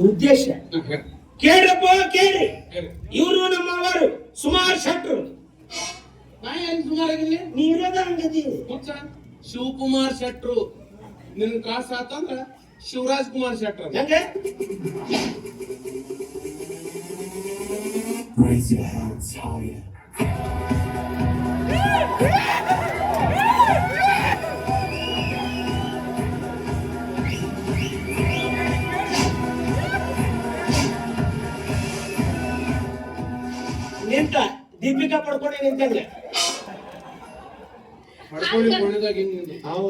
ಉದ್ದೇಶ ಕೇಳ್ರಪ್ಪ ಕೇಳಿ. ಇವರು ನಮ್ಮವರು ಸುಮಾರು ಶೆಟ್ರು. ನಾ ಏನ್ ಸುಮಾರಾಗಿರ್ಲಿ ನೀರದ ಹಂಗದಿ ಶಿವಕುಮಾರ್ ಶೆಟ್ರು. ನಿನ್ ಕ್ರಾಸ್ ಆತಂದ್ರ ಶಿವರಾಜ್ ಕುಮಾರ್ ಶೆಟ್ರು. ಹೆಂಗೆ Raise your hands higher. ನಿಂತ ದೀಪಿಕಾ ಪಡ್ಕೊಂಡೆ ನಿಂತಂಗೆ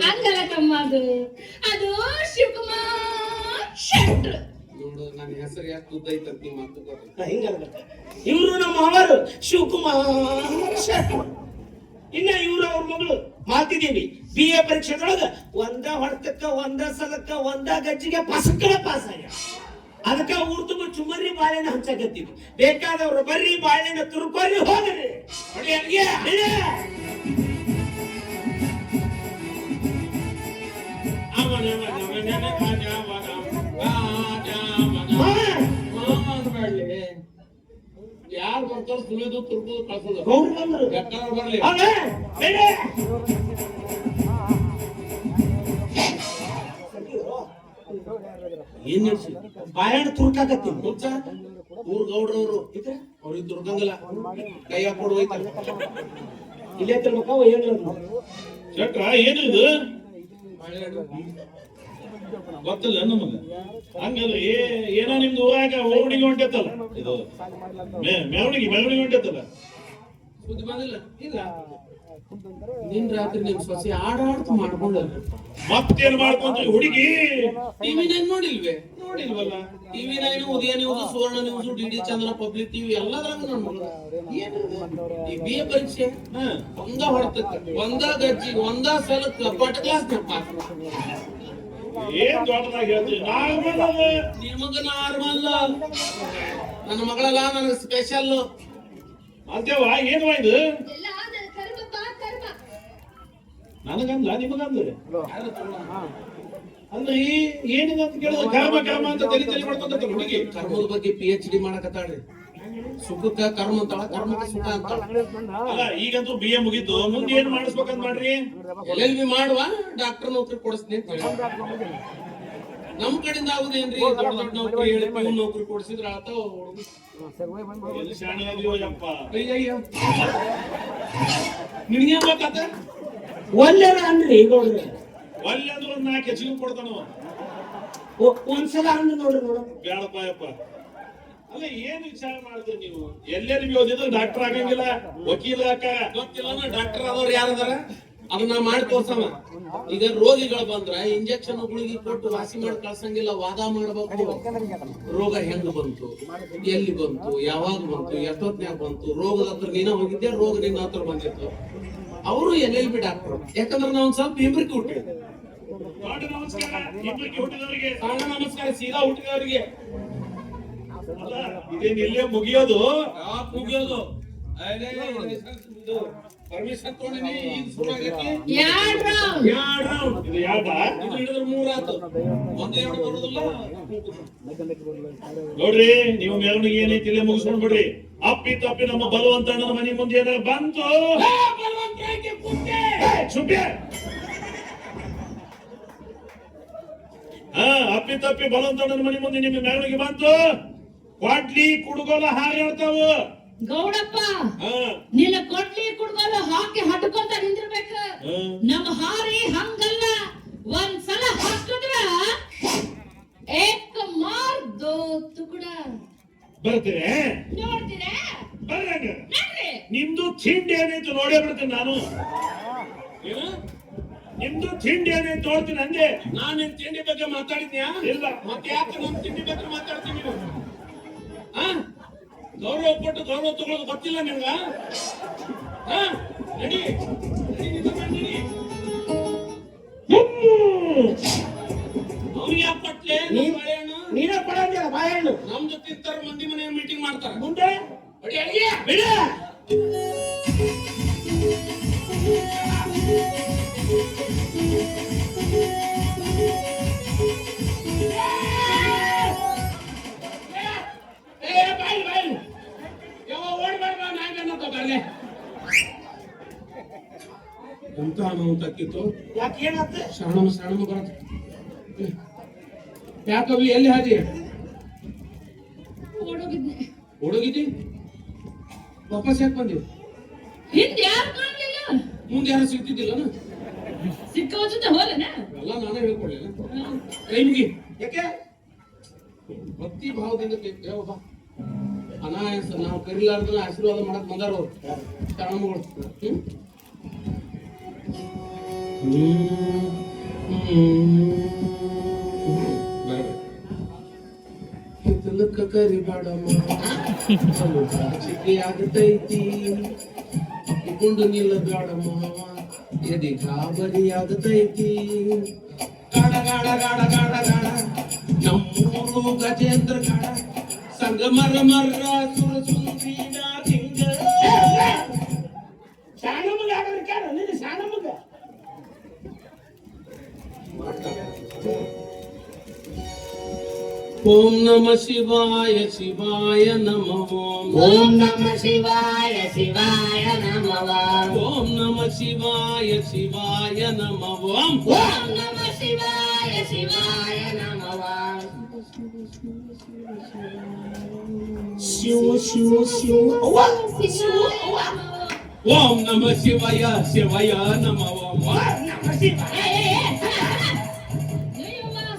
ಹಂಗಲ್ಲ ತಮ್ಮ, ಅದು ಶಿವಕುಮಾರ್ ಶೆಟ್ರು. ನೋಡು ನನ್ನ ಹೆಸರು ಯಾಕೆ ಉದ್ದೈತಂತ ನೀವು ಮಾತು ಹಿಂಗಲ್ಲ. ಇವರು ನಮ್ಮ ಅವರು ಶಿವಕುಮಾರ್ ಶೆಟ್ರು. ಇನ್ನ ಇವ್ರು ಅವ್ರ ಮಗಳು ಮಾತಿದೀವಿ BA ಪರೀಕ್ಷೆದೊಳಗ ಒಂದ ಹೊಡ್ತಕ್ಕ ಒಂದ ಸಲಕ್ಕ ಒಂದ ಗಜ್ಜಿಗೆ ಪಸಕ್ಕಳ ಪಾಸ್ ಆಗ್ಯ. ಅದಕ್ಕ ಊರ್ ತುಂಬ ಚುಮರಿ ಬಾಳೆಹಣ್ಣು ಹಂಚಕತ್ತೀವಿ. ಬೇಕಾದವ್ರು ಬರ್ರಿ ಬಾಳೆಹಣ್ಣು ತುರ್ಕೋರಿ ಹೋಗ್ರಿ. ಯಾರು ಬರ್ತಾರ ಸುಳಿದು ತುರ್ಕೋದು ಕಳ್ಸೋದು ಗೌಡ್ರು ಬಂದ್ರು. ಬೇಕಾದ್ರೆ ಬರ್ಲಿ. ಏನ್ ನಡ್ಸಿ ಬಾಳೆಹಣ್ಣು ತುರ್ಕಾಕತ್ತೀವಿ. ಹುಚ್ಚ ಊರ್ ಗೌಡ್ರವ್ರು ಅವ್ರಿಗೆ ತುರ್ಕಂಗಿಲ್ಲ, ಕೈ ಹಾಕೊಂಡು ಹೋಯ್ತಾರೆ. ಇಲ್ಲೇ ತಿರ್ಬೇಕ ಏನಿಲ್ಲ ಶೆಟ್ರ ಏನಿದು ಗೊತ್ತಿಲ್ಲ ನಮಗ. ಹಂಗಲ್ಲ ಏನೋ ನಿಮ್ದು ಊರಾಗ ಓವಣಿಗೆ ಹೊಂಟೈತಲ್ಲ, ಇದು ಮೆರವಣಿಗೆ ಹೊಂಟೈತಲ್ಲ. ಸುದ್ದಿ ಬಂದಿಲ್ಲ? ಇಲ್ಲ. ನಿನ್ ರಾತ್ರಿ ನಿಮ್ ಸೊಸೆ ಆಡಾಡ್ತು ಮಾಡ್ಕೊಂಡ ಮತ್ತೇನ್ ಮಾಡ್ಕೊಂಡ್ರಿ ಹುಡುಗಿ? ಟಿವಿ ನೈನ್ ನೋಡಿಲ್ವೇ? ನೋಡಿಲ್ವಲ್ಲ. TV nine, Udaya news, Suvarna news, DD Chandra, public TV ಎಲ್ಲದ್ರಾಗ ನೋಡ್ಬೋದು. ಈ BA ಪರೀಕ್ಷೆ ಒಂದ ಹೊಡ್ತಕ್ಕ, ಒಂದ ಗಜ್ಜಿ, ಒಂದ ಸಲಕ್ಕ ಪಟ್ ಕ್ಲಾಸ್ ಏನ್ ದೊಡ್ಡದಾಗಿ ಹೇಳ್ತೀವಿ. ನಾರ್ಮಲ್ ಅದ. ನಿಮಗ ನಾರ್ಮಲ್, ನನ್ನ ಮಗಳಲ್ಲ ನನಗೆ ಸ್ಪೆಷಲ್. ಅಂತೇವ ಏನ್ವಾ ಇದು? ಎಲ್ಲ ನನ್ನ ಕರ್ಮಪ್ಪ, ಕರ್ಮ. ನನಗಂದ್ಲ ನಿಮಗಂದ್ರೆ ಅಂದ್ರೆ ಏನಿದೆ ಅಂತ ಕೇಳಿದ್ರೆ ಕರ್ಮ ಕರ್ಮ ಅಂತ ತಲೆ ಮಾಡ್ಕೊಂತ ಹುಡುಗಿ. ಕರ್ಮದ ಬಗ್ಗೆ PhD ಮಾಡಕತ್ತಾಳ್ರಿ. ಸುಖಕ್ಕ ಕರ್ಮ ಅಂತಾಳ, ಕರ್ಮಕ್ಕೆ ಸುಖ ಅಂತಾಳ. ಅಲ್ಲ ಈಗಂತೂ BA ಮುಗಿದ್ದು, ಮುಂದೆ ಏನ್ ಮಾಡಿಸ್ಬೇಕಂತ ಮಾಡ್ರಿ? LLB ಮಾಡುವ, ಡಾಕ್ಟರ್ ನೌಕರಿ ಕೊಡಿಸ್ತೀನಿ ಅಂತ ಹೇಳಿ. ನಮ್ ಕಡೆಯಿಂದ ಆಗುದೇನ್ರಿ? ದೊಡ್ಡ ದೊಡ್ಡ ನೌಕರಿ ಹೇಳಿ ಪ್ಯೂನ್ ನೌಕರಿ ಕೊಡಿಸಿದ್ರ ಆತಾವ. ಎಲ್ಲಿ ಶಾಣೆ ಅದೀವೋ ಯಪ್ಪ. ಅಯ್ಯಯ್ಯೋ, ನಿನ್ಗೇನ್ ಗೊತ್ತಾತ? ಒಳ್ಳೆದ ಅನ್ರಿ ಗೌಡ್ರಿ. ಒಳ್ಳೆ ಅಂದ್ರೆ ಒಂದ್ 4 ಹೆಚ್ಚಿಗೆ ಕೊಡ್ತಾನವ. ಒಂದ್ಸಲ ಅಂದ್ ನೋಡ್ರಿ ನೋಡ. ಬೇಡಪ್ಪ ಯಪ್ಪ. ಅಲ್ಲ ಏನ್ ವಿಚಾರ ಮಾಡ್ತೀರಿ ನೀವು? ಎಲ್ಲೆಲ್ಲಿ ಓದಿದ್ರು ಡಾಕ್ಟರ್ ಆಗಂಗಿಲ್ಲ, ವಕೀಲ ಗೊತ್ತಿಲ್ಲ. ಡಾಕ್ಟರ್ ಆದವ್ರು ಯಾರದಾರ ಅದನ್ನ ಮಾಡಿ ತೋರ್ಸವ. ಈಗ ರೋಗಿಗಳು ಬಂದ್ರ ಇಂಜೆಕ್ಷನ್ ಗುಳಿಗೆ ಕೊಟ್ಟು ವಾಸಿ ಮಾಡಿ ಕಳ್ಸಂಗಿಲ್ಲ, ವಾದ ಮಾಡ್ಬೇಕು. ರೋಗ ಹೆಂಗ್ ಬಂತು, ಎಲ್ಲಿ ಬಂತು, ಯಾವಾಗ ಬಂತು, ಎಷ್ಟೊತ್ನ್ಯಾಗ ಬಂತು, ರೋಗದ ಹತ್ರ ನೀನ ಹೋಗಿದ್ದೆ, ರೋಗ ನಿನ್ನ ಹತ್ರ ಬಂದಿತ್ತು. ಅವರು LLB ಡಾಕ್ಟರ್. ಯಾಕಂದ್ರೆ ನಾವು ಒಂದ್ ಸ್ವಲ್ಪ ಇಬ್ರಿಗೆ ಹುಟ್ಟಿದ್ವಿ. ದೊಡ್ಡ ನಮಸ್ಕಾರ ಇಬ್ಬರಿಗೆ ಹುಟ್ಟಿದವರಿಗೆ. ಸಣ್ಣ ನಮಸ್ಕಾರ ಸೀದಾ ಹುಟ್ಟಿದವರಿಗೆ. ಅಲ್ಲ ಇದೇನ್ ಇಲ್ಲೇ ಮುಗಿಯೋದು? ಯಾಕೆ ಮುಗಿಯೋದು? ಪರ್ಮಿಷನ್ ತಗೊಂಡಿನಿ, ಈಗ ಶುರು ಆಗೈತಿ. ಎರಡ್ round. ಎರಡ್ ರೌಂಡ್. ಇದು ಯಾವ್ದಾ? ಇದು ಹಿಡಿದ್ರೆ 3 ಆತು. ಒಂದೇ ಎರಡು ಬರುದಿಲ್ಲ. ನೋಡ್ರಿ ನೀವು ಮೆರವಣಿಗೆ ಏನೈತಿ ಇಲ್ಲೇ ಮುಗಿಸ್ಕೊಂಡ್ ಬಿಡ್ರಿ. ಅಪ್ಪಿ ತಪ್ಪಿ ನಮ್ಮ ಬಲವಂತಣ್ಣನ ಮನೆ ಮುಂದೆ ಏನಾರ ಬಂತು, ಅಪ್ಪಿ ತಪ್ಪಿ ಬಲವಂತಣ್ಣನ ಮನೆ ಮುಂದೆ ನಿಮ್ಮ ಮೆರವಣಿಗೆ ಬಂತು, ಕ್ವಾಟ್ಲಿ ಕುಡುಗೋಲ ಹಾರಾಡ್ತಾವ. ಗೌಡಪ್ಪ, ನಿನ್ನ ಕೊಡ್ಲಿ ಕುಡ್ಗೋಲು ಹಾಕಿ ಹಟ್ಕೊಂತ ನಿಂದಿರ್ಬೇಕ. ನಮ್ಮ ಹಾರಿ ಹಂಗಲ್ಲ, ಒಂದ್ಸಲ ಹಾಕಿದ್ರ ಏಕ ಮಾರ್ ದೋ ತುಕಡ. ಬರ್ತೀರೇ? ನೋಡ್ತೀರಾ? ಬರ್ರಂಗ. ನಡ್ರಿ. ನಿಮ್ದು ತಿಂಡಿ ಏನೈತು ನೋಡೇ ಬಿಡ್ತೀನಿ ನಾನು. ಏನು? ನಿಮ್ದು ತಿಂಡಿ ಏನೈತು ನೋಡ್ತೀನಿ ಅಂದೆ. ನಾನ್ ನಿನ್ ತಿಂಡಿ ಬಗ್ಗೆ ಮಾತಾಡಿದ್ಯಾ? ಇಲ್ಲ. ಮತ್ತೆ ಯಾಕೆ ನಮ್ ತಿಂಡಿ ಬಗ್ಗೆ ಮಾತಾಡ್ತೀನಿ ನೀವು? ಗೌರವ ಕೊಟ್ಟು ಗೌರವ ತಗೊಳ್ಳೋದು ಗೊತ್ತಿಲ್ಲ ನಿಮ್ಗ? ನಡಿ ಅವ್ರಿಗೆ ಯಾಕೆ ಕೊಟ್ಲೆ? ನೀನೇ ಕೊಡಂಗಿಲ್ಲ ಬಾಳೆಹಣ್ಣು. ನಮ್ ಜೊತೆ ಇರ್ತಾರ, ಮಂದಿ ಮನೆ ಮೀಟಿಂಗ್ ಮಾಡ್ತಾರ. ಮುಂದೆ ಬಿಡ. ಎಂತ ಅನಾಹುತ ಆಕಿತ್ತು. ಯಾಕೆ ಏನಾತ? ಶರಣಮ್ಮ ಬರತ್ತ. ಯಾಕವಿ ಎಲ್ಲಿ ಹಾದಿ? ಓಡೋಗಿದ್ನೆ. ಓಡೋಗಿದ್ದಿ? ವಾಪಸ್ ಯಾಕೆ ಬಂದಿ? ಹಿಂದೆ ಯಾರು ಕಾಣ್ಲಿಲ್ಲ. ಮುಂದೆ ಯಾರು ಸಿಗ್ತಿದ್ದಿಲ್ಲ? ಸಿಕ್ಕವ ಜೊತೆ ಹೋಲನ ಎಲ್ಲ ನಾನೇ ಹೇಳ್ಕೊಳ್ಳೇನ? ಕೈ ಮುಗಿ. ಯಾಕೆ? ಭಕ್ತಿ ಭಾವದಿಂದ ಬಾ. ಅನಾಯಾಸ ನಾವು ಕರಿಲಾರ್ದ ಆಶೀರ್ವಾದ ಮಾಡಕ್ ಬಂದಾರ ಅವ್ರು ಶರಣಮ್ಮಗಳು. ತಿಲಕ ಕರಿಬೇಡಮ್ಮ ಚಿಕ್ಕಿ ಆಗತೈತಿ ಕುಂಡು ನಿಲ್ಲ ಬೇಡಮ್ಮ ಎದಿ ಗಾಬರಿ ಆಗತೈತಿ. ಗಾಡ ಗಾಡ ಗಾಡ ಗಾಡ ಗಾಡ ನಮ್ಮೂರು ಗಜೇಂದ್ರ ಗಾಡ ಸಂಗ ಮರ ಮರ ಸುರ ಸುಂದೀನ ತಿಂಗ. ಶಾಣಮ್ಮಗ ಆಡೋರು ಕೇಳ ನಿನ್ನ ಶಾಣಮ್ಮಗ. ಓಂ ನಮ ಶಿವಾಯ ಶಿವಾಯ ನಮಃ ಓಂ ನಮ ಶಿವಾಯ ಶಿವಾಯ ನಮಃ ಓಂ ನಮ ಶಿವಾಯ ಶಿವಾಯ ನಮಃ ಓಂ ನಮ ಶಿವಾಯ ಶಿವಾಯ ನಮಃ ಶಿವ ಶಿವ ಶಿವ ಅವ್ವ ಶಿವ ಅವ್ವ. ಓಂ ನಮ ಶಿವಾಯ ಶಿವಾಯ ನಮಃ ನಮ್ಮ ಶಿವ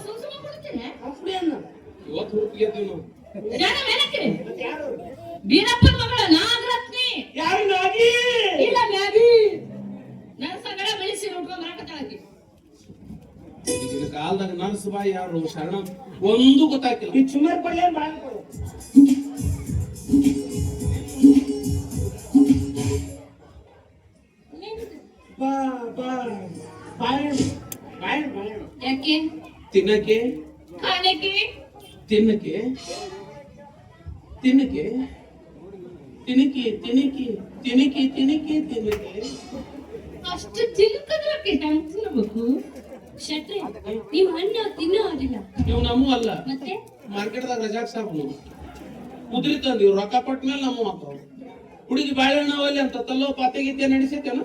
ಸುಮ್ಮ ಕೊಡ್ತೀನಿ. ಅಪ್ಪೇನು ಇವತ್ತು ಹುಟ್ಟಿಗೆದ್ದೀವಿ ನಾವು. ಜನ ಮೇಲಕ್ಕೆ ಮತ್ತೆ ಯಾರು? ಬೀರಪ್ಪನ ಮಗಳ ನಾಗರತ್ನಿ. ಯಾರು ನಾಗಿ? ಇಲ್ಲ ಮ್ಯಾಗಿ ನನ್ನ ಸಂಗಡ ಬೆಳೆಸಿ ಉಟ್ಕೊಂಡ್ ಬರಾಕತ್ತಾಳಕಿ. ಈಗಿನ ಕಾಲದಾಗ ನರ್ಸ್ ಬಾಯಿ ಯಾರು ಶರಣ ಒಂದು ಗೊತ್ತಾಗಿಲ್ಲ. ಈ ಚುಮರ್ ಪಲ್ಯ ಬಾಯಿ ಕೊಡು. ಬಾ ಬಾ ಬಾಯಿ ಬಾಯಿ ಬಾಯಿ. ಯಾಕೆ ತಿನ್ನಕ್ಕೆ ಕಾಣಕ್ಕೆ ತಿನ್ನಕ್ಕೆ ತಿನ್ನಕ್ಕೆ ತಿನ್ನಕ್ಕೆ ತಿನ್ನಕ್ಕೆ ತಿನ್ನಕ್ಕೆ ತಿನ್ನಕ್ಕೆ ತಿನ್ನಕ್ಕೆ ಅಷ್ಟು ತಿನ್ಕದ್ರಕ್ಕೆ ಹೆಂಗ್ ತಿನ್ನಬೇಕು? ಶೆಟ್ರೆ ನೀವು ಹಣ್ಣು ತಿನ್ನೋದಿಲ್ಲ ಇವ್ ನಮ್ಮ ಅಲ್ಲ ಮತ್ತೆ ಮಾರ್ಕೆಟ್ದಾಗ ರಜಾಕ್ ಸಾಕು ಕುದುರೆ ತಂದಿವ್ ರೊಕ್ಕ ಕೊಟ್ಟ ಮೇಲೆ ನಮ್ಮ ಮಾತಾವ್ ಹುಡುಗಿ ಬಾಳೆಹಣ್ಣು ಅವಲ್ಲಿ ಅಂತ ತಲ್ಲೋ ಪಾತೆಗಿದ್ದೆ ನಡೆಸೈತೇನು?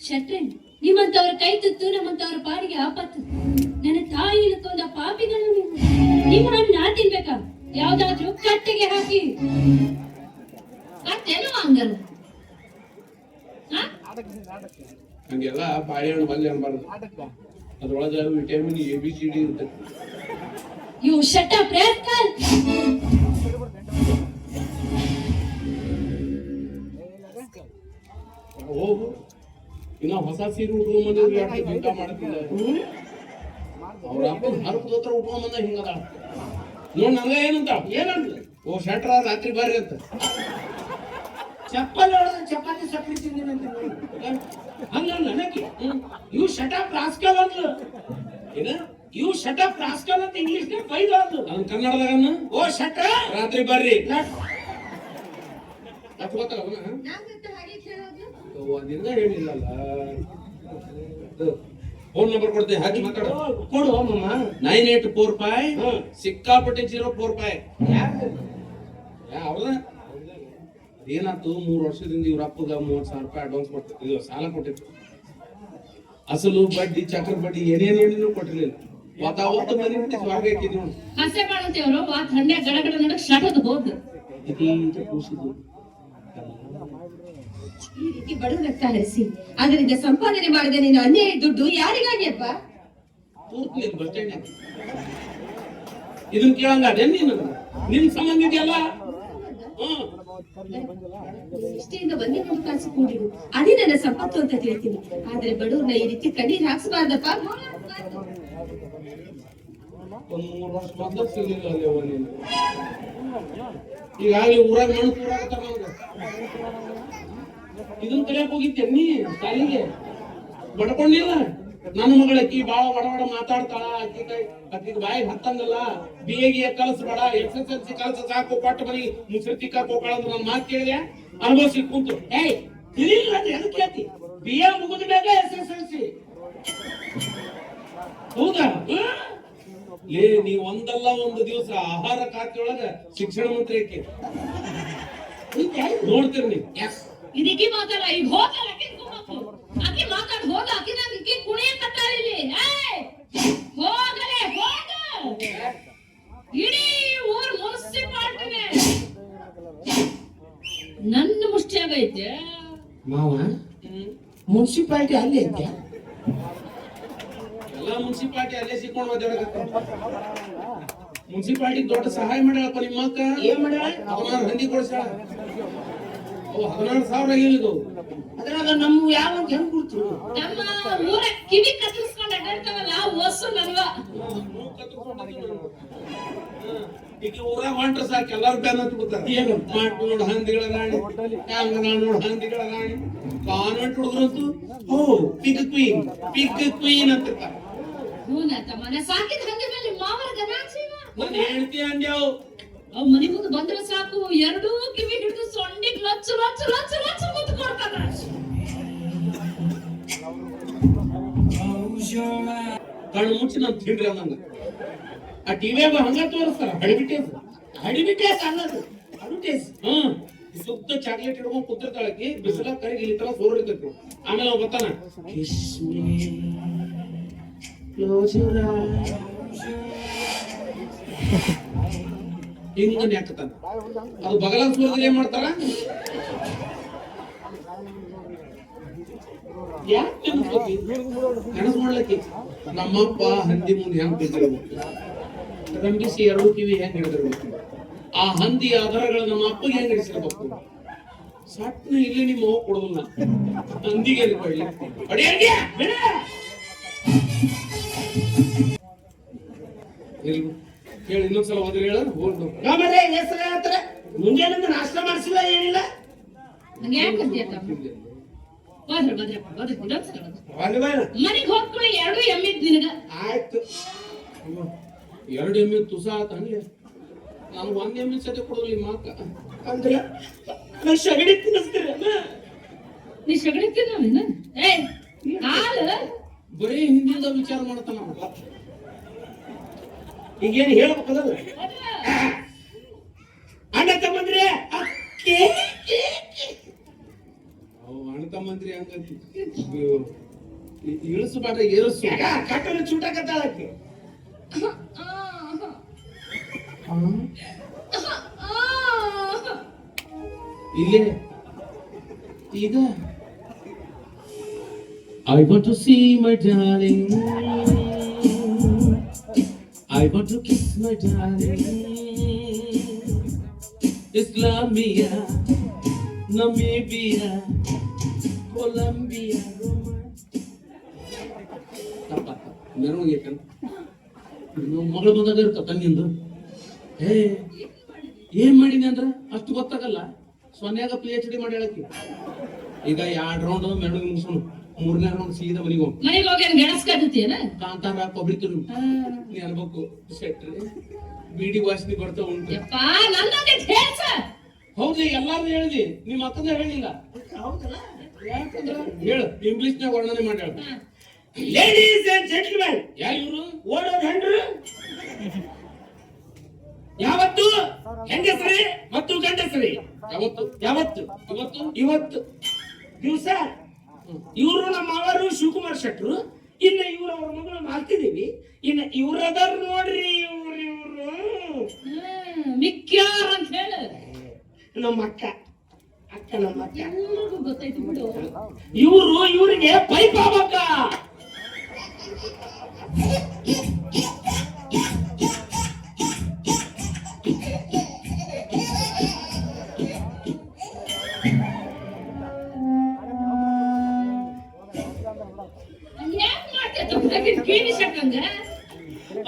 ಶೆಟ್ರೆ ನಿಮ್ಮಂತವ್ರ ಕೈ ತುತ್ತು ನಮ್ಮಂತವ್ರ ಪಾಡಿಗೆ ಆಪತ್ತು. ನನ್ನ ತಾಯಿ ಇಳ್ಕೊಂಡ ಪಾಪಿಗಳು ನೀವು. ನಿಮ್ಮ ಹಣ್ಣು ನಾ ತಿನ್ಬೇಕಾ? ಯಾವ್ದಾದ್ರೂ ಕಟ್ಟೆಗೆ ಹಾಕಿ ಕಟ್ಟೆನು ಹಂಗಲ್ಲ. ಹಂಗೆಲ್ಲ ಬಾಳೆಹಣ್ಣು ಬಲ್ಲೆ ಅನ್ಬಾರ್ದು. ಅದ್ರೊಳಗ ವಿಟಮಿನ್ ABCD ಇರ್ತೈತಿ. You shut up rascal. ಹೋಗು ಇನ್ನ ಹೊಸ ಸೀರೆ ಉಟ್ಕೊಂಡ್ ಬಂದಿದ್ರು ಯಾಕೆ ಊಟ ಮಾಡ್ತಿಲ್ಲ ಅವ್ರ ಅಪ್ಪನ ಹರಪದ ಹತ್ರ ಉಟ್ಕೊಂಡ್ ಬಂದ ಹಿಂಗದ ನೋಡ್ ನಂಗ ಏನಂತ ಏನಂತ? ಓ ಶೆಟ್ರ ರಾತ್ರಿ ಬರ್ರಿ ಅಂತ. ಚಪ್ಪಲಿ ಹೊಡೆದ ಚಪಾತಿ ಸಕ್ರಿ ತಿಂದಿನಂತ ಹಂಗ ನನಗೆ ಯು ಶಟ್ ಅಪ್ ರಾಸ್ಕಲ್ ಅಂದ್ಲು. ಏನ ಯು ಶಟ್ ಅಪ್ ರಾಸ್ಕಲ್ ಅಂತ ಇಂಗ್ಲಿಷ್ ನ ಬೈದು ಅಂದ್ಲು. ಅದನ್ನ ಕನ್ನಡದಾಗ ಓ ಶಟ್ ರಾತ್ರಿ ಬರ್ರಿ ನಟ್ ಗೊತ್ತಲ್ಲ ನಿನ್ನ ಹೇಳಿಲ್ಲಲ್ಲ. ಫೋನ್ ನಂಬರ್ ಕೊಡ್ತೀನಿ ಹಾಕಿ ಮಾತಾಡ. ಕೊಡು ಮಮ್ಮ. 9845 ಸಿಕ್ಕಾಪಟ್ಟೆ 04 ಅವ್ರದ ಏನಾಯ್ತು 3 ವರ್ಷದಿಂದ ಇವ್ರ ಅಪ್ಪಗ 30,000 ರೂಪಾಯಿ ಅಡ್ವಾನ್ಸ್ ಕೊಡ್ತಿದ್ರು ಸಾಲ ಕೊಟ್ಟಿತ್ತು. ಅಸಲು ಬಡ್ಡಿ ಚಕ್ರ ಬಡ್ಡಿ ಏನೇನೇನೇನು ಕೊಟ್ಟಿರ್ಲಿಲ್ಲ. ಅವತ್ತು ಮನೆ ಬಿಟ್ಟು ಸ್ವರ್ಗ ಹಾಕಿದ್ವಿ ನೋಡಿ. ಹಸೆ ಮಾಡುತ್ತೇವ್ರು ಆ ಥಂಡೆ ಗಡಗಡ ನಡಕ್ ಶಟದ್ ಹೋದ್. ಇದೀಗ ಕೂಸಿದ್ದು ಈ ರೀತಿ ಬಡವ ರಕ್ತ ಹರಿಸಿ ಅದರಿಂದ ಸಂಪಾದನೆ ಮಾಡಿದ ನೀನು ಅನ್ಯಾಯ ದುಡ್ಡು ಯಾರಿಗಾಗಿಯಪ್ಪ? ಪೂರ್ತಿ ಬಸ್ ಸ್ಟ್ಯಾಂಡ್ ಇದನ್ನ ಕೇಳಂಗಾದೆ ನೀನು ನಿನ್ ಸಂಬಂಧ ಇದೆಯಲ್ಲ. ಇಷ್ಟೆಯಿಂದ ಒಂದೇ ಒಂದು ಕಾಸು ಕೂಡಿಡು ಅದೇ ನನ್ನ ಸಂಪತ್ತು ಅಂತ ಹೇಳ್ತೀನಿ. ಆದ್ರೆ ಬಡವ್ರನ್ನ ಈ ರೀತಿ ಕಣ್ಣೀರ್ ಹಾಕ್ಸಬಾರ್ದಪ್ಪ. ಒಂದ್ 3 ವರ್ಷ ಮೊದಲು ಸಿಗ್ಲಿಲ್ಲ ಅಲ್ಲಿ ಅವ್ವ ನೀನು. ಈಗಾಗಲೇ ಊರಾಗ ಮಣ್ಣು ಕೂರಾಗತ್ತಾರ ನಮ್ಗೆ. ಇದನ್ನ ಕಲಿಯಕ್ ಹೋಗಿದ್ದೆ ನೀ ಶಾಲಿಗೆ ಬಡ್ಕೊಂಡಿಲ್ಲ. ನನ್ನ ಮಗಳ ಅಕ್ಕಿ ಬಾಳ ಬಡಬಡ ಮಾತಾಡ್ತಾಳ. ಅಕ್ಕಿಗೆ ಬಾಯಿಗೆ ಹತ್ತಂಗಲ್ಲ. BA ಕಲಿಸ್ಬೇಡ SSLC ಕಲ್ಸ ಸಾಕು ಕೊಟ್ಟ ಮನೆಗೆ ಮುಸ್ರಿ ತಿಕ್ಕಾಕ್ ಹೋಗ್ಬೇಡ ಅಂತ ನನ್ನ ಮಾತು ಕೇಳಿದೆ. ಅನುಭವಿಸಿ ಕುಂತು ಏಯ್ ತಿಳಿಲ್ಲ ಅದು ಎದಕ್ಕೆ ಕೇಳ್ತಿ? BA ಮುಗಿದ ಮೇಲೆ SSLC. ಹೌದಾ? ಲೇ ನೀ ಒಂದಲ್ಲ ಒಂದು ದಿವಸ ಆಹಾರ ಖಾತೆಯೊಳಗ ಶಿಕ್ಷಣ ಮಂತ್ರಿ ಆಕಿ ನೋಡ್ತೀರಿ ನೀವು. ಇದಕ್ಕೆ ಮಾತಾಡ ಈಗ ಹೋಗಲ್ಲ ಏಯ್! ಹೋಗಲೇ ಹೋಗ ಇಡೀ ಊರ್ ಮುನ್ಸಿಪಾಲ್ಟಿನೇ ನನ್ನ ಮುಷ್ಟಿಯಾಗೈತೆ. ಮಾವ ಮುನ್ಸಿಪಾಲ್ಟಿ ಅಲ್ಲಿ ಐತೆ. ಎಲ್ಲ ಮುನ್ಸಿಪಾಲ್ಟಿ ಅಲ್ಲೇ ಸಿಕ್ಕೊಂಡು ಓದಾಡಕತ್ತ. ಮುನ್ಸಿಪಾಲ್ಟಿ ದೊಡ್ಡ ಸಹಾಯ ಮಾಡ್ಯಾಳಪ್ಪ ನಿಮ್ಮ ಅಕ್ಕ. ಏನ್ ಮಾಡ್ಯಾಳ? 16 ಹಂದಿ ಕೊಡ್ಸಾಳ. ಅವು 16,000 ಆಗಿಲ್ಲ. ಅದ್ರಾಗ ನಮ್ಮ ಯಾವ ಅಂತ ಹೆಂಗ್ ಗುರ್ತು? ನಮ್ಮ ಊರ ಕಿವಿ ಕತ್ತರಿಸ್ಕೊಂಡು ಅಡ್ಡಾಡ್ತಾವಲ್ಲ ಹೊಸು ನಲ್ವ. ಈಗ ಊರಾಗ ಹೊಂಟ್ರ ಸಾಕು ಎಲ್ಲಾರು ಬ್ಯಾನ್ ಹತ್ತಿ ಬಿಡ್ತಾರ. ಏನು ಮಾಟ್ ನೋಡ್ ಹಂದಿಗಳ ರಾಣಿ, ಹ್ಯಾಂಗ ನೋಡ್ ಹಂದಿಗಳ ರಾಣಿ. ಕಾನ್ವೆಂಟ್ ಹುಡುಗರಂತೂ ಪಿಗ್ ಕ್ವೀನ್ ಅಂತಿರ್ತಾರ. ಮನೆ ಸಾಕಿದ ಹಂದಿ ಮೇಲೆ ಮಾವರ ಗನಾಕ್ಷಿವ. ನಾನು ಹೇಳ್ತಿ ಅಂದ್ಯಾವ್. ಅವ್ ಮನಿ ಮುಂದೆ ಬಂದ್ರೆ ಸಾಕು ಎರಡೂ ಕಿವಿ ಹಿಡಿದು ಸೊಂಡಿಗೆ ಲಚ್ಚು ಲಚ್ಚು ಲಚ್ಚು ಲಚ್ಚು ಮುದ್ದು ಕೊಡ್ತಾನ. ಕಣ್ಣು ಮುಚ್ಚಿ ನಾನು ತಿಂಡ್ರಿ ಅಂದಂಗ. ಆ ಟಿವಿಯಾಗ ಹಂಗ ತೋರಿಸ್ತಾರ ಅಡಿಬಿಟೇಸ್ ಅನ್ನೋದು ಅಡ್ವರ್ಟೈಸ್. ಸುತ್ತ ಚಾಕ್ಲೇಟ್ ಹಿಡ್ಕೊಂಡ್ ಕೂತಿರ್ತಾಳಕಿ, ಬಿಸಿಲ ಕರಿಗೆ ಇಲ್ಲಿ ತರ ಸೋರ್ ಹಿಡಿತೈತಿ. ಆಮೇಲೆ ಅವ್ ಬರ್ತಾನ, ಹಿಂಗ ನ್ಯಾಕತಾನ. ಅದು ಬಗಲ ಸೂರದಲ್ಲಿ ಏನ್ ಮಾಡ್ತಾರ? ಯಾಕೆ ಕನಸು ಮಾಡ್ಲಕ್ಕಿ ನಮ್ಮಪ್ಪ ಹಂದಿ ಮುಂದೆ ಹೆಂಗ್ ಬಿದ್ದಿರ್ಬೇಕು, ರಂಗಿಸಿ ಎರಡು ಕಿವಿ ಹೆಂಗ್ ಹಿಡಿದಿರ್ಬೇಕು, ಆ ಹಂದಿ ಆಧಾರಗಳು ನಮ್ಮ ಅಪ್ಪಗೆ ಹೆಂಗ್ ಹಿಡಿಸಿರ್ಬೇಕು. ಸಟ್ನ ಇಲ್ಲಿ ನಿಮ್ಮ ಹೋಗಿ ಕೊಡೋದಿಲ್ಲ, ಹಂದಿಗೆ ಹೇಳಿ ಇನ್ನೊಂದ್ಸಲ ಹೋದ್ರೆ ಹೇಳ ಹೋಗ್ದು. ಆಮೇಲೆ ಹೆಸರು ಹೇಳ್ತಾರೆ ಮುಂಜಾನೆ ನಾಷ್ಟ ಮಾಡಿಸಿಲ್ಲ ಏನಿಲ್ಲ. ಹಂಗೆ ಯಾಕೆ ಅಂತೀಯಪ್ಪ? ಹೋದ್ರ ಭದ್ರಪ್ಪ ಹೋದ್ರ ಇನ್ನೊಂದ್ಸಲ ಮನೆಗೆ ಹೋಗ್ಕೊಳ್ಳಿ. ಎರಡು ಎಮ್ಮಿದ್ ನಿನಗ ಆಯ್ತು. 2 ಎಮ್ಮೆ ತುಸ ಆತಂಗೆ. ನಾನು 1 ಎಮ್ಮೆ ಸತಿ ಕೊಡೋದಿಲ್ಲ ಮಾಕ ಅಂದ್ರೆ ನಾ ಶಗಡಿ ತಿನ್ನಿಸ್ತೀರ. ನೀ ಸಗಣಿ ತಿನ್ನೋಣ. ಏಯ್ ಹಾಲು ಬರೀ ಹಿಂದಿಂದ ವಿಚಾರ ಮಾಡ್ತಾನ. ಈಗೇನು ಹೇಳ್ಬೇಕಲ್ಲ ಅಣ್ಣ ತಮ್ಮಂದ್ರೆ ಅವು ಅಣ್ಣ ತಮ್ಮಂದ್ರಿ ಹಂಗಂತಿ ಇಳಿಸು ಬಾಟ ಏರಿಸು. ಕಟ್ಟಲು ಚೂಟಕತ್ತಾಳಕ್ಕೆ. ಇಲ್ಲೇ ಈಗ I want to see my darling, I want to kiss my darling. Islamia, Namibia, Colombia, Roma. ತಪ್ಪ ಮೆರವಣಿಗೆ ಕಣ ಮಗಳು ಬಂದಾಗ ಇರ್ತ ತಂಗಿಂದು. ಏನ್ ಮಾಡೀನಿ ಅಂದ್ರ ಅಷ್ಟು ಗೊತ್ತಾಗಲ್ಲ. ಸೊನ್ಯಾಗ PhD ಮಾಡಿ ಹೇಳಕ್ಕೆ. ಈಗ 2 ರೌಂಡ್ ಮೆರವಣಿಗೆ ಮುಗಿಸೋಣ, 3ನೇ ರೌಂಡ್ ಸೀದಾ ಮನೆಗೆ ಹೋಗಿ ಮನೆಗೆ ಹೋಗಿ ಗೆಣಸ್ಕಾದತಿಯನ ಕಾಂತಾರ ಪಬ್ಲಿಕ್ ನೀ ಅನ್ಬೇಕು ಶೆಟ್ರಿ ಬೀಡಿ ವಾಸನೆ ಬರ್ತಾ ಉಂಟು. ಯಪ್ಪ ನನ್ನದೇ ಹೇಳ್ಸ. ಹೌದು ಎಲ್ಲಾರು ಹೇಳಿದಿ, ನಿಮ್ಮ ಅಕ್ಕದ ಹೇಳಿಲ್ಲ. ಹೌದಲ್ಲ? ಯಾಕಂದ್ರ ಹೇಳು ಇಂಗ್ಲಿಷ್ನಾಗ ವರ್ಣನೆ ಮಾಡಿ ಹೇಳ. ಲೇಡೀಸ್ ಅಂಡ್ ಜೆಂಟಲ್ಮೆನ್, ಯಾರು ಇವ್ರು? ಓಡೋದ್ ಹೆಂಡ್ರು ಯಾವತ್ತು ಹೆಂಗಸರಿ ಮತ್ತು ಗಂಡಸರಿ ಯಾವತ್ತು ಯಾವತ್ತು ಇವತ್ತು ಇವತ್ತು ದಿವಸ. ಇವರು ನಮ್ಮ ಅವರು ಶಿವಕುಮಾರ್ ಶೆಟ್ರು, ಇನ್ನು ಇವ್ರ ಅವ್ರ ಮಗಳು ಮಾಲ್ತಿದೀವಿ. ಇನ್ನು ಇವ್ರದಾರ ನೋಡ್ರಿ ಇವ್ರು ಮಿಕ್ಕ್ಯಾರ ಅಂತ ಹೇಳು. ನಮ್ಮ ಅಕ್ಕ ನಮ್ಮ ಅಕ್ಕ. ಎಲ್ರಿಗೂ ಗೊತ್ತೈತಿ ಬಿಡು. ಇವ್ರಿಗೆ ಪೈಪ್ ಆಗ್ಬೇಕ. ಯಾಕೆ ಮಾಡ್ತೇವೆ ಕೇಳಿ ಶಕ್ಕಂಗ?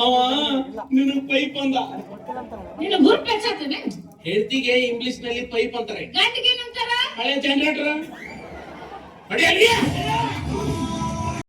ಅವ ನಿನಗ್ ಪೈಪ್ ಅಂದ. ನಿನ್ನ ಗುರುಪ್ ಹೆಚ್ಚಾಗ್ತದೆ. ಹೆಂಡತಿಗೆ ಇಂಗ್ಲಿಷ್ ನಲ್ಲಿ ಪೈಪ್ ಅಂತಾರೆ, ಗಂಡಿಗೆ ಏನಂತಾರ? ಹಳೆ ಜನರೇಟರ್.